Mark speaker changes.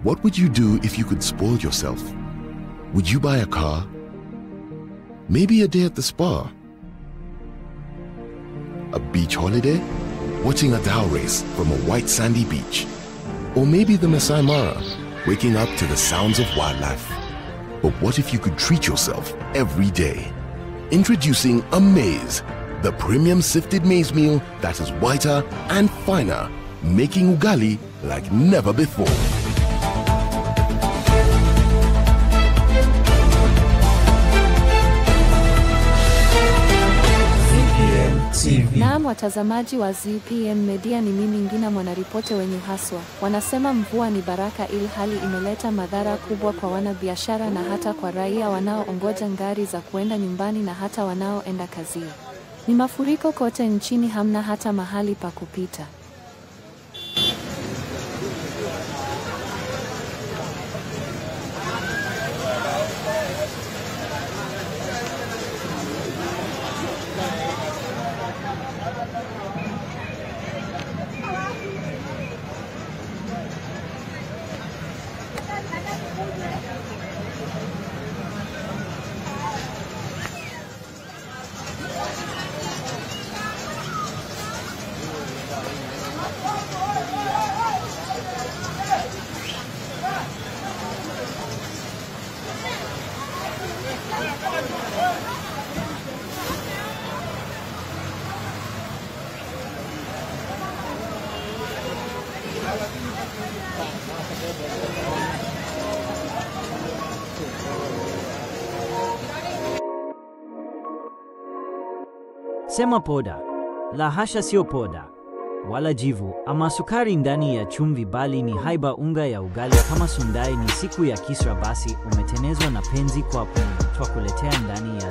Speaker 1: What would you do if you could spoil yourself? Would you buy a car? Maybe a day at the spa? A beach holiday? Watching a dhow race from a white sandy beach? Or maybe the Masai Mara, waking up to the sounds of wildlife? But what if you could treat yourself every day? Introducing Amaze, the premium sifted maize meal that is whiter and finer, making ugali like never before.
Speaker 2: Naam, watazamaji wa ZPM Media, ni mimi Ngina, mwanaripote wenye haswa. Wanasema mvua ni baraka, ili hali imeleta madhara kubwa kwa wanabiashara na hata kwa raia wanaoongoja ngari za kuenda nyumbani na hata wanaoenda kazini. Ni mafuriko kote nchini, hamna hata mahali pa kupita.
Speaker 3: Sema poda. La hasha, sio poda wala jivu ama sukari ndani ya chumvi, bali ni haiba, unga ya ugali kama sundai. Ni siku ya Kisra, basi umetenezwa na penzi kwa twakuletea ndani ya